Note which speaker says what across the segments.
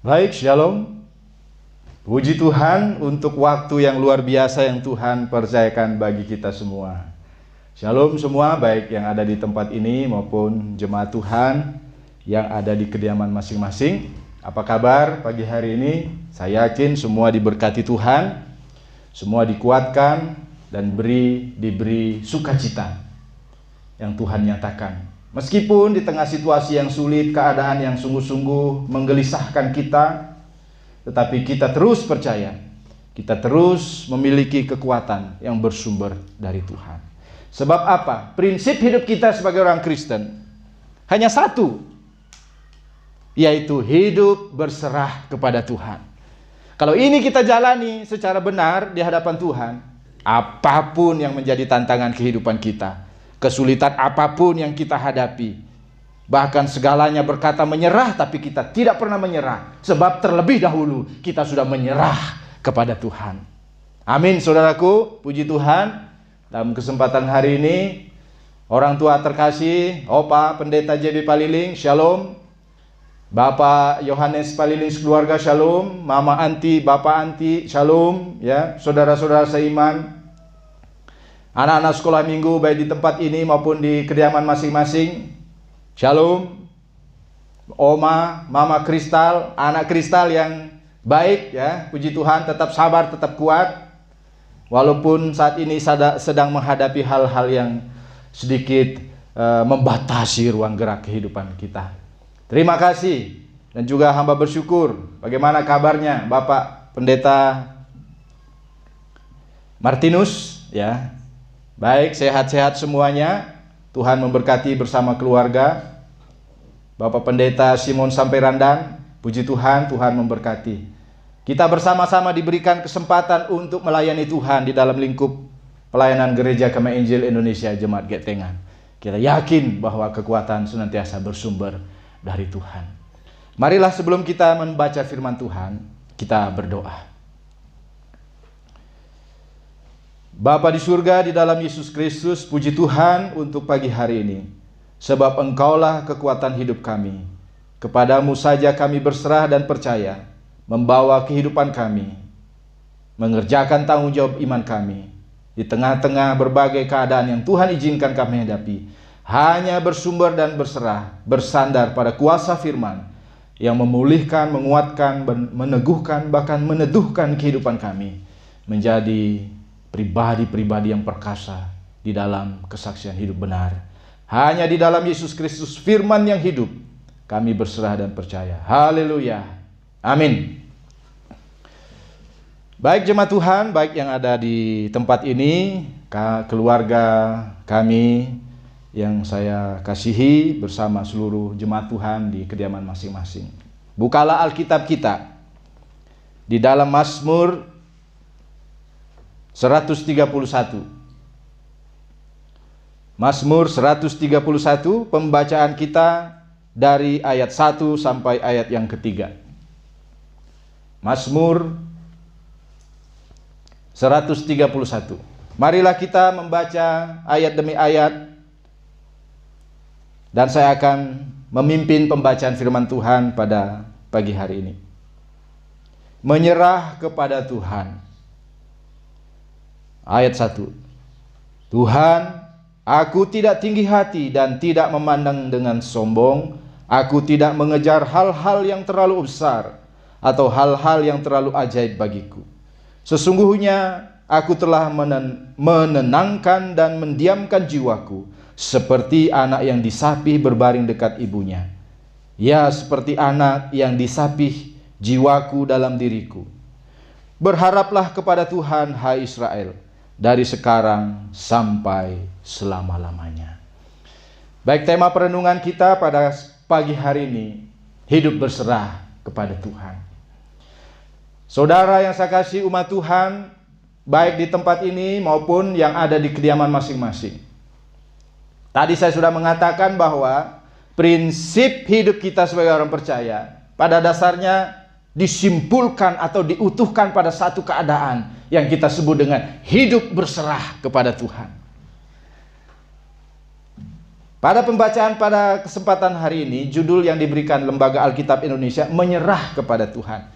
Speaker 1: Baik, shalom. Puji Tuhan untuk waktu yang luar biasa yang Tuhan percayakan bagi kita semua. Shalom semua, baik yang ada di tempat ini maupun jemaat Tuhan yang ada di kediaman masing-masing. Apa kabar pagi hari ini? Saya yakin semua diberkati Tuhan, semua dikuatkan dan diberi sukacita yang Tuhan nyatakan. Meskipun di tengah situasi yang sulit, keadaan yang sungguh-sungguh menggelisahkan kita, tetapi kita terus percaya, kita terus memiliki kekuatan yang bersumber dari Tuhan. Sebab apa? Prinsip hidup kita sebagai orang Kristen hanya satu, yaitu hidup berserah kepada Tuhan. Kalau ini kita jalani secara benar di hadapan Tuhan, apapun yang menjadi tantangan kehidupan kita, kesulitan apapun yang kita hadapi, bahkan segalanya berkata menyerah, tapi kita tidak pernah menyerah, sebab terlebih dahulu kita sudah menyerah kepada Tuhan. Amin, saudaraku. Puji Tuhan. Dalam kesempatan hari ini, orang tua terkasih, Opa Pendeta JB Paliling, shalom. Bapak Yohanes Paliling keluarga, shalom. Mama Anti, Bapak Anti, shalom. Ya, saudara-saudara seiman, anak-anak sekolah minggu baik di tempat ini maupun di kediaman masing-masing, shalom. Oma, Mama Kristal, anak Kristal yang baik ya, puji Tuhan, tetap sabar, tetap kuat. Walaupun saat ini sedang menghadapi hal-hal yang sedikit membatasi ruang gerak kehidupan kita. Terima kasih dan juga hamba bersyukur. Bagaimana kabarnya Bapak Pendeta Martinus ya? Baik, sehat-sehat semuanya. Tuhan memberkati bersama keluarga. Bapak Pendeta Simon Samperandan, puji Tuhan, Tuhan memberkati. Kita bersama-sama diberikan kesempatan untuk melayani Tuhan di dalam lingkup pelayanan Gereja Kemah Injil Indonesia Jemaat Getengan. Kita yakin bahwa kekuatan senantiasa bersumber dari Tuhan. Marilah sebelum kita membaca firman Tuhan, kita berdoa. Bapa di surga, di dalam Yesus Kristus, puji Tuhan untuk pagi hari ini. Sebab Engkaulah kekuatan hidup kami. Kepadamu saja kami berserah dan percaya, membawa kehidupan kami, mengerjakan tanggung jawab iman kami. Di tengah-tengah berbagai keadaan yang Tuhan izinkan kami hadapi, hanya bersumber dan berserah, bersandar pada kuasa firman, yang memulihkan, menguatkan, meneguhkan, bahkan meneduhkan kehidupan kami, menjadi pribadi-pribadi yang perkasa di dalam kesaksian hidup benar. Hanya di dalam Yesus Kristus firman yang hidup, kami berserah dan percaya. Haleluya. Amin. Baik jemaat Tuhan, baik yang ada di tempat ini, keluarga kami yang saya kasihi bersama seluruh jemaat Tuhan di kediaman masing-masing. Bukalah Alkitab kita di dalam Mazmur 131. Mazmur 131, pembacaan kita dari ayat 1 sampai ayat yang ketiga. Mazmur 131. Marilah kita membaca ayat demi ayat, dan saya akan memimpin pembacaan firman Tuhan pada pagi hari ini. Menyerah kepada Tuhan. Ayat 1. Tuhan, aku tidak tinggi hati dan tidak memandang dengan sombong. Aku tidak mengejar hal-hal yang terlalu besar atau hal-hal yang terlalu ajaib bagiku. Sesungguhnya aku telah menenangkan dan mendiamkan jiwaku, seperti anak yang disapih berbaring dekat ibunya. Ya, seperti anak yang disapih jiwaku dalam diriku. Berharaplah kepada Tuhan, hai Israel, dari sekarang sampai selama-lamanya. Baik, tema perenungan kita pada pagi hari ini, hidup berserah kepada Tuhan. Saudara yang saya kasih, umat Tuhan, baik di tempat ini maupun yang ada di kediaman masing-masing. Tadi saya sudah mengatakan bahwa prinsip hidup kita sebagai orang percaya pada dasarnya disimpulkan atau diutuhkan pada satu keadaan yang kita sebut dengan hidup berserah kepada Tuhan. Pada pembacaan pada kesempatan hari ini, judul yang diberikan Lembaga Alkitab Indonesia, menyerah kepada Tuhan.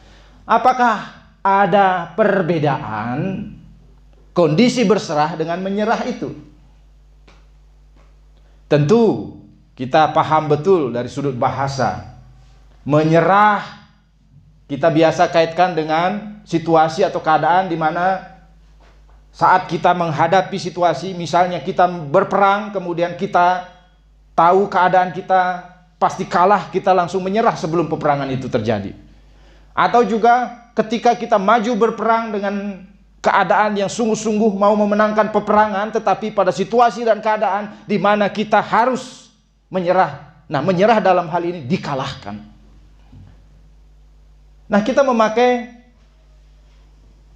Speaker 1: Apakah ada perbedaan kondisi berserah dengan menyerah itu? Tentu kita paham betul dari sudut bahasa. Menyerah kita biasa kaitkan dengan situasi atau keadaan di mana saat kita menghadapi situasi, misalnya kita berperang, kemudian kita tahu keadaan kita pasti kalah, kita langsung menyerah sebelum peperangan itu terjadi. Atau juga ketika kita maju berperang dengan keadaan yang sungguh-sungguh mau memenangkan peperangan, tetapi pada situasi dan keadaan di mana kita harus menyerah. Nah, menyerah dalam hal ini dikalahkan. Nah, kita memakai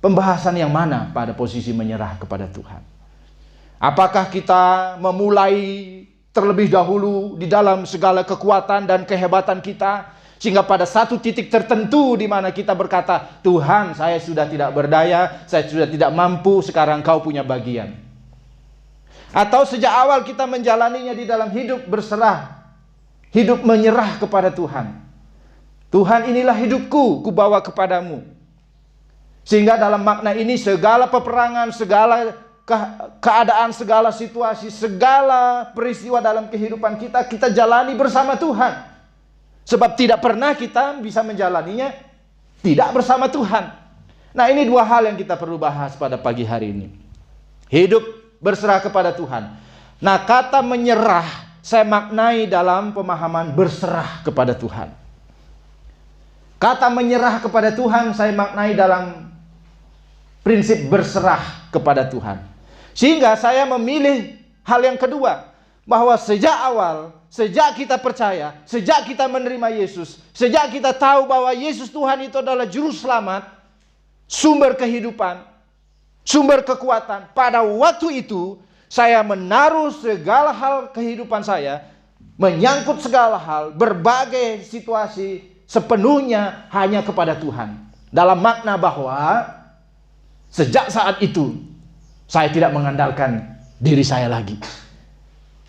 Speaker 1: pembahasan yang mana pada posisi menyerah kepada Tuhan? Apakah kita memulai terlebih dahulu di dalam segala kekuatan dan kehebatan kita, sehingga pada satu titik tertentu di mana kita berkata, Tuhan, saya sudah tidak berdaya, saya sudah tidak mampu, sekarang Kau punya bagian. Atau sejak awal kita menjalaninya di dalam hidup berserah, hidup menyerah kepada Tuhan. Tuhan, inilah hidupku, kubawa kepadamu. Sehingga dalam makna ini segala peperangan, segala keadaan, segala situasi, segala peristiwa dalam kehidupan kita, kita jalani bersama Tuhan. Sebab tidak pernah kita bisa menjalaninya tidak bersama Tuhan. Nah, ini dua hal yang kita perlu bahas pada pagi hari ini. Hidup berserah kepada Tuhan. Nah, kata menyerah saya maknai dalam pemahaman berserah kepada Tuhan. Kata menyerah kepada Tuhan saya maknai dalam prinsip berserah kepada Tuhan. Sehingga saya memilih hal yang kedua, bahwa sejak awal, sejak kita percaya, sejak kita menerima Yesus, sejak kita tahu bahwa Yesus Tuhan itu adalah juru selamat, sumber kehidupan, sumber kekuatan, pada waktu itu saya menaruh segala hal kehidupan saya, menyangkut segala hal, berbagai situasi, sepenuhnya hanya kepada Tuhan. Dalam makna bahwa sejak saat itu saya tidak mengandalkan diri saya lagi.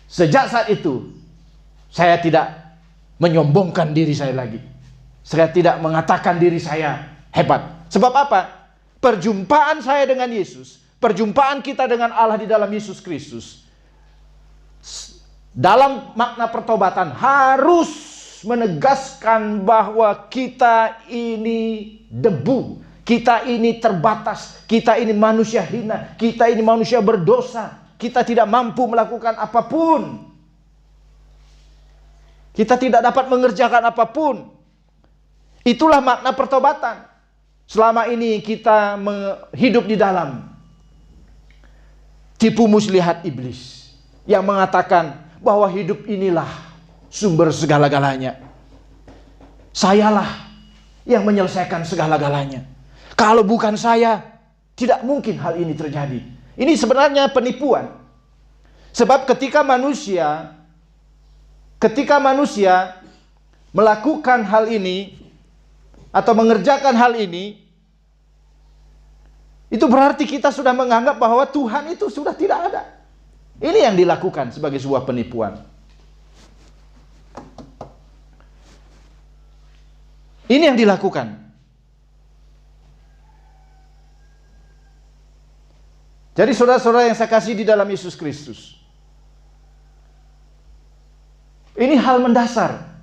Speaker 1: Sejak saat itu saya tidak menyombongkan diri saya lagi. Saya tidak mengatakan diri saya hebat. Sebab apa? Perjumpaan saya dengan Yesus, perjumpaan kita dengan Allah di dalam Yesus Kristus, dalam makna pertobatan harus menegaskan bahwa kita ini debu, kita ini terbatas, kita ini manusia hina, kita ini manusia berdosa, kita tidak mampu melakukan apapun, kita tidak dapat mengerjakan apapun. Itulah makna pertobatan. Selama ini kita hidup di dalam tipu muslihat iblis yang mengatakan bahwa hidup inilah sumber segala-galanya. Sayalah yang menyelesaikan segala-galanya. Kalau bukan saya, tidak mungkin hal ini terjadi. Ini sebenarnya penipuan. Sebab ketika manusia melakukan hal ini atau mengerjakan hal ini, itu berarti kita sudah menganggap bahwa Tuhan itu sudah tidak ada. Ini yang dilakukan sebagai sebuah penipuan. Ini yang dilakukan. Jadi saudara-saudara yang saya kasih di dalam Yesus Kristus, ini hal mendasar.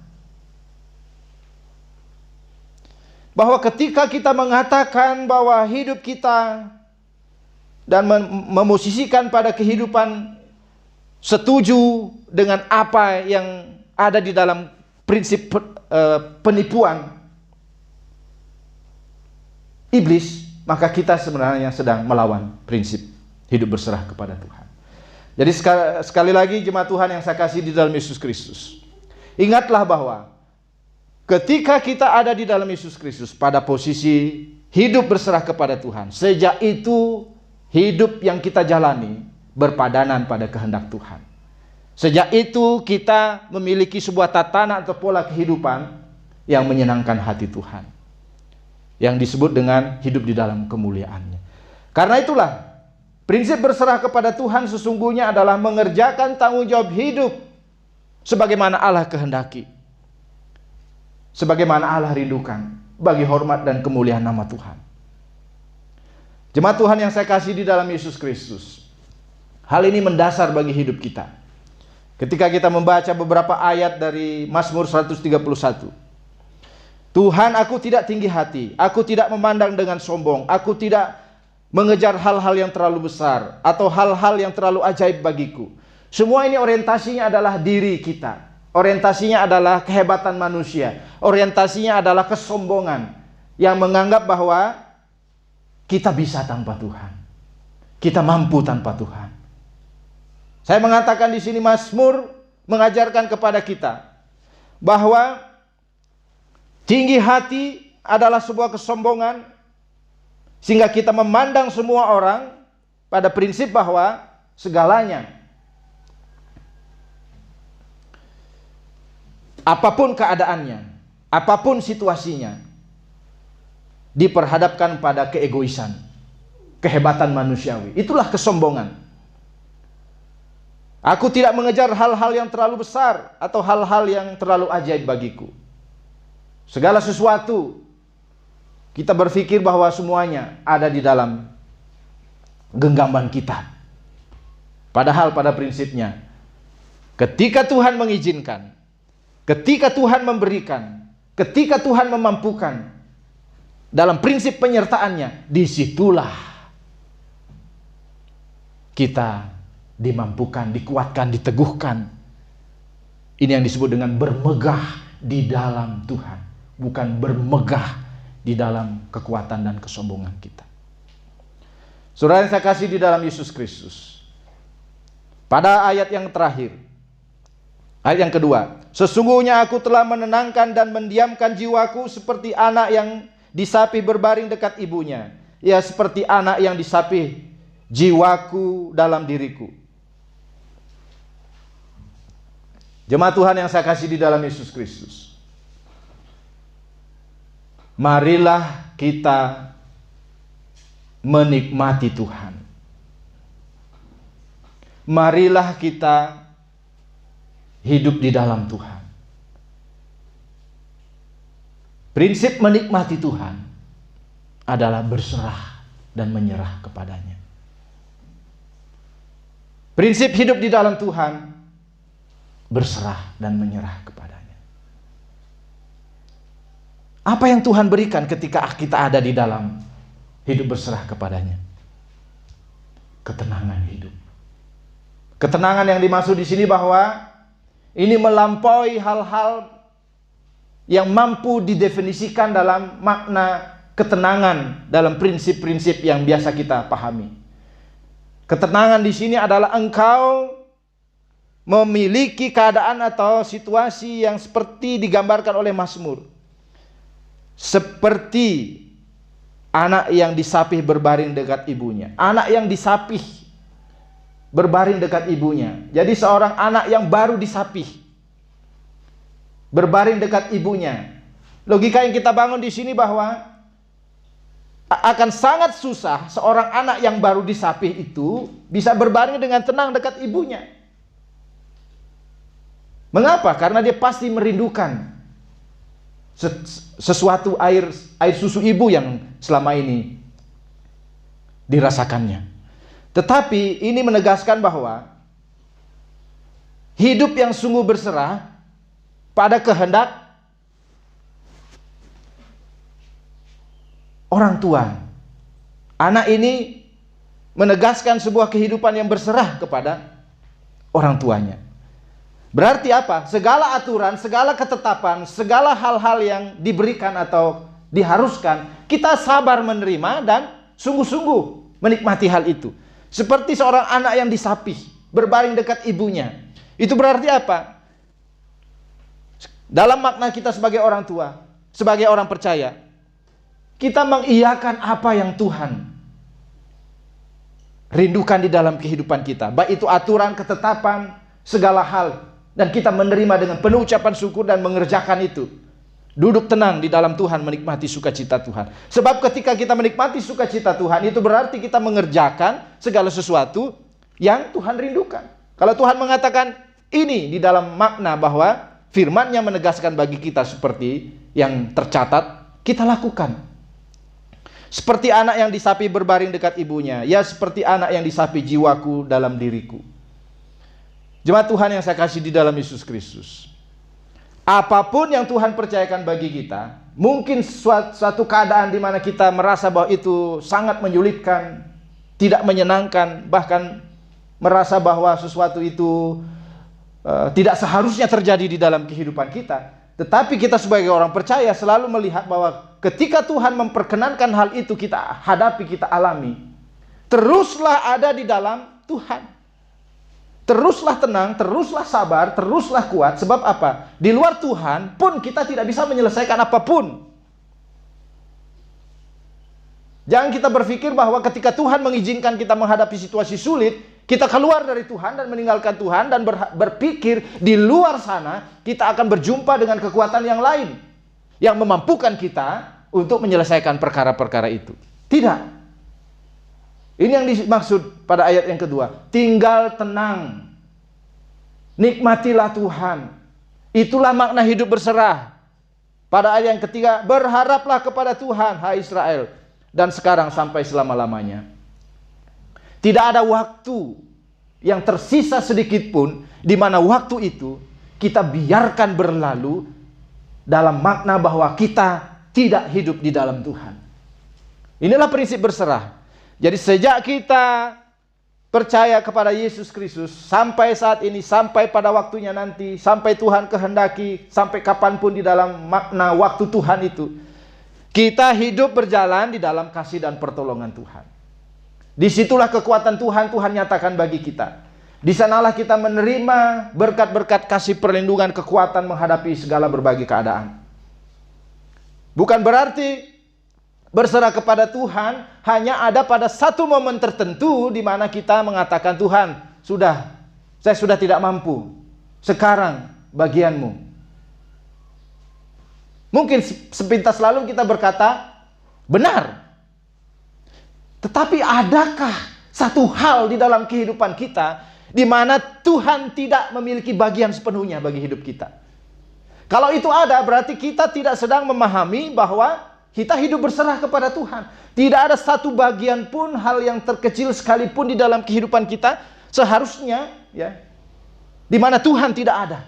Speaker 1: Bahwa ketika kita mengatakan bahwa hidup kita dan memosisikan pada kehidupan setuju dengan apa yang ada di dalam prinsip penipuan iblis, maka kita sebenarnya sedang melawan prinsip hidup berserah kepada Tuhan. Jadi sekali lagi jemaat Tuhan yang saya kasih di dalam Yesus Kristus, ingatlah bahwa ketika kita ada di dalam Yesus Kristus pada posisi hidup berserah kepada Tuhan, sejak itu hidup yang kita jalani berpadanan pada kehendak Tuhan. Sejak itu kita memiliki sebuah tatanan atau pola kehidupan yang menyenangkan hati Tuhan, yang disebut dengan hidup di dalam kemuliaannya. Karena itulah prinsip berserah kepada Tuhan sesungguhnya adalah mengerjakan tanggung jawab hidup sebagaimana Allah kehendaki, sebagaimana Allah rindukan, bagi hormat dan kemuliaan nama Tuhan. Jemaat Tuhan yang saya kasih di dalam Yesus Kristus, hal ini mendasar bagi hidup kita. Ketika kita membaca beberapa ayat dari Mazmur 131. Tuhan, aku tidak tinggi hati, aku tidak memandang dengan sombong, aku tidak mengejar hal-hal yang terlalu besar atau hal-hal yang terlalu ajaib bagiku. Semua ini orientasinya adalah diri kita. Orientasinya adalah kehebatan manusia. Orientasinya adalah kesombongan yang menganggap bahwa kita bisa tanpa Tuhan. Kita mampu tanpa Tuhan. Saya mengatakan di sini Mazmur mengajarkan kepada kita bahwa tinggi hati adalah sebuah kesombongan sehingga kita memandang semua orang pada prinsip bahwa segalanya, apapun keadaannya, apapun situasinya, diperhadapkan pada keegoisan, kehebatan manusiawi. Itulah kesombongan. Aku tidak mengejar hal-hal yang terlalu besar atau hal-hal yang terlalu ajaib bagiku. Segala sesuatu kita berpikir bahwa semuanya ada di dalam genggaman kita. Padahal pada prinsipnya, ketika Tuhan mengizinkan, ketika Tuhan memberikan, ketika Tuhan memampukan, dalam prinsip penyertaannya, disitulah kita dimampukan, dikuatkan, diteguhkan. Ini yang disebut dengan bermegah di dalam Tuhan, bukan bermegah di dalam kekuatan dan kesombongan kita. Saudara yang saya kasih di dalam Yesus Kristus, pada ayat yang terakhir, ayat yang kedua, sesungguhnya aku telah menenangkan dan mendiamkan jiwaku seperti anak yang disapih berbaring dekat ibunya. Ya, seperti anak yang disapih jiwaku dalam diriku. Jemaat Tuhan yang saya kasih di dalam Yesus Kristus, marilah kita menikmati Tuhan. Marilah kita hidup di dalam Tuhan. Prinsip menikmati Tuhan adalah berserah dan menyerah kepadanya. Prinsip hidup di dalam Tuhan, berserah dan menyerah kepadanya. Apa yang Tuhan berikan ketika kita ada di dalam hidup berserah kepadanya? Ketenangan hidup. Ketenangan yang dimaksud di sini bahwa ini melampaui hal-hal yang mampu didefinisikan dalam makna ketenangan dalam prinsip-prinsip yang biasa kita pahami. Ketenangan di sini adalah engkau memiliki keadaan atau situasi yang seperti digambarkan oleh Mazmur. Seperti anak yang disapih berbaring dekat ibunya. Anak yang disapih berbaring dekat ibunya. Jadi seorang anak yang baru disapih berbaring dekat ibunya. Logika yang kita bangun di sini bahwa akan sangat susah seorang anak yang baru disapih itu bisa berbaring dengan tenang dekat ibunya. Mengapa? Karena dia pasti merindukan sesuatu air susu ibu yang selama ini dirasakannya. Tetapi ini menegaskan bahwa hidup yang sungguh berserah pada kehendak orang tua. Anak ini menegaskan sebuah kehidupan yang berserah kepada orang tuanya. Berarti apa? Segala aturan, segala ketetapan, segala hal-hal yang diberikan atau diharuskan, kita sabar menerima dan sungguh-sungguh menikmati hal itu. Seperti seorang anak yang disapih, berbaring dekat ibunya. Itu berarti apa? Dalam makna kita sebagai orang tua, sebagai orang percaya, kita mengiyakan apa yang Tuhan rindukan di dalam kehidupan kita. Baik itu aturan, ketetapan, segala hal. Dan kita menerima dengan penuh ucapan syukur dan mengerjakan itu. Duduk tenang di dalam Tuhan, menikmati sukacita Tuhan. Sebab ketika kita menikmati sukacita Tuhan, itu berarti kita mengerjakan segala sesuatu yang Tuhan rindukan. Kalau Tuhan mengatakan, ini di dalam makna bahwa firman-Nya menegaskan bagi kita seperti yang tercatat, kita lakukan. Seperti anak yang disapi berbaring dekat ibunya, ya seperti anak yang disapi jiwaku dalam diriku. Jemaat Tuhan yang saya kasih di dalam Yesus Kristus, apapun yang Tuhan percayakan bagi kita, mungkin suatu keadaan di mana kita merasa bahwa itu sangat menyulitkan, tidak menyenangkan, bahkan merasa bahwa sesuatu itu tidak seharusnya terjadi di dalam kehidupan kita. Tetapi kita sebagai orang percaya selalu melihat bahwa ketika Tuhan memperkenankan hal itu kita hadapi, kita alami, teruslah ada di dalam Tuhan. Teruslah tenang, teruslah sabar, teruslah kuat. Sebab apa? Di luar Tuhan pun kita tidak bisa menyelesaikan apapun. Jangan kita berpikir bahwa ketika Tuhan mengizinkan kita menghadapi situasi sulit, kita keluar dari Tuhan dan meninggalkan Tuhan dan berpikir di luar sana kita akan berjumpa dengan kekuatan yang lain yang memampukan kita untuk menyelesaikan perkara-perkara itu. Tidak. Ini yang dimaksud pada ayat yang kedua. Tinggal tenang. Nikmatilah Tuhan. Itulah makna hidup berserah. Pada ayat yang ketiga, berharaplah kepada Tuhan, hai Israel, dan sekarang sampai selama-lamanya. Tidak ada waktu yang tersisa sedikit pun di mana waktu itu kita biarkan berlalu dalam makna bahwa kita tidak hidup di dalam Tuhan. Inilah prinsip berserah. Jadi sejak kita percaya kepada Yesus Kristus sampai saat ini, sampai pada waktunya nanti, sampai Tuhan kehendaki, sampai kapanpun di dalam makna waktu Tuhan itu, kita hidup berjalan di dalam kasih dan pertolongan Tuhan. Disitulah kekuatan Tuhan nyatakan bagi kita. Di sanalah kita menerima berkat-berkat kasih perlindungan, kekuatan menghadapi segala berbagai keadaan. Bukan berarti berserah kepada Tuhan hanya ada pada satu momen tertentu di mana kita mengatakan, Tuhan, saya sudah tidak mampu. Sekarang bagianmu. Mungkin sepintas lalu kita berkata, benar. Tetapi adakah satu hal di dalam kehidupan kita di mana Tuhan tidak memiliki bagian sepenuhnya bagi hidup kita? Kalau itu ada, berarti kita tidak sedang memahami bahwa kita hidup berserah kepada Tuhan. Tidak ada satu bagian pun, hal yang terkecil sekalipun di dalam kehidupan kita seharusnya ya di mana Tuhan tidak ada.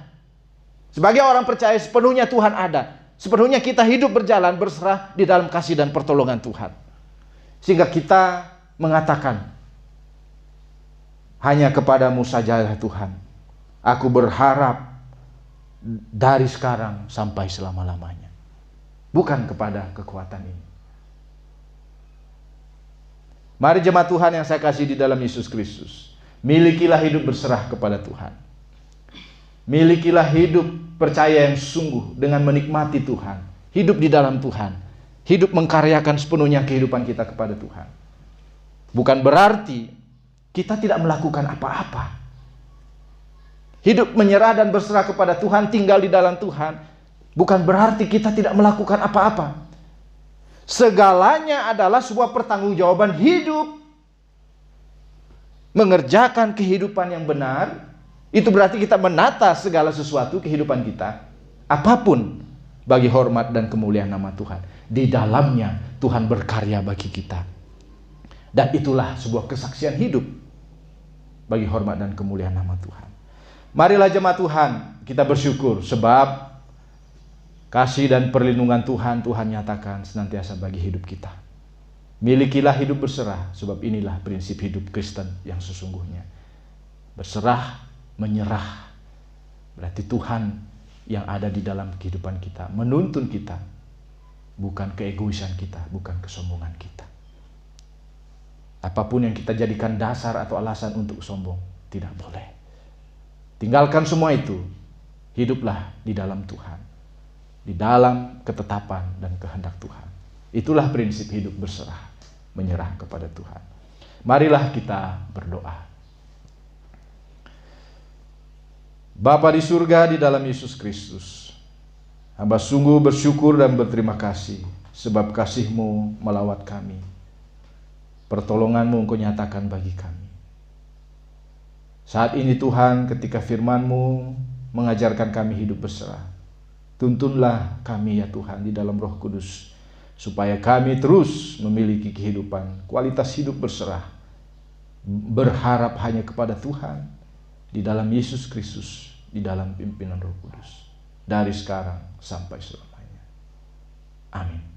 Speaker 1: Sebagai orang percaya sepenuhnya Tuhan ada. Sepenuhnya kita hidup berjalan berserah di dalam kasih dan pertolongan Tuhan. Sehingga kita mengatakan, hanya kepadamu sajalah Tuhan, aku berharap dari sekarang sampai selama-lamanya. Bukan kepada kekuatan ini. Mari jemaat Tuhan yang saya kasih di dalam Yesus Kristus, milikilah hidup berserah kepada Tuhan. Milikilah hidup percaya yang sungguh dengan menikmati Tuhan. Hidup di dalam Tuhan. Hidup mengkaryakan sepenuhnya kehidupan kita kepada Tuhan. Bukan berarti kita tidak melakukan apa-apa. Hidup menyerah dan berserah kepada Tuhan, tinggal di dalam Tuhan, bukan berarti kita tidak melakukan apa-apa. Segalanya adalah sebuah pertanggungjawaban hidup. Mengerjakan kehidupan yang benar, itu berarti kita menata segala sesuatu kehidupan kita, apapun, bagi hormat dan kemuliaan nama Tuhan. Di dalamnya Tuhan berkarya bagi kita. Dan itulah sebuah kesaksian hidup bagi hormat dan kemuliaan nama Tuhan. Marilah jemaat Tuhan, kita bersyukur sebab kasih dan perlindungan Tuhan nyatakan senantiasa bagi hidup kita. Milikilah hidup berserah, sebab inilah prinsip hidup Kristen yang sesungguhnya. Berserah, menyerah. Berarti Tuhan yang ada di dalam kehidupan kita menuntun kita, bukan keegoisan kita, bukan kesombongan kita. Apapun yang kita jadikan dasar atau alasan untuk sombong, tidak boleh. Tinggalkan semua itu. Hiduplah di dalam Tuhan, di dalam ketetapan dan kehendak Tuhan. Itulah prinsip hidup berserah, menyerah kepada Tuhan. Marilah kita berdoa. Bapa di surga, di dalam Yesus Kristus, hamba sungguh bersyukur dan berterima kasih sebab kasih-Mu melawat kami. Pertolongan-Mu Engkau nyatakan bagi kami. Saat ini Tuhan, ketika firman-Mu mengajarkan kami hidup berserah, tuntunlah kami ya Tuhan di dalam Roh Kudus, supaya kami terus memiliki kehidupan, kualitas hidup berserah, berharap hanya kepada Tuhan, di dalam Yesus Kristus, di dalam pimpinan Roh Kudus, dari sekarang sampai selamanya. Amin.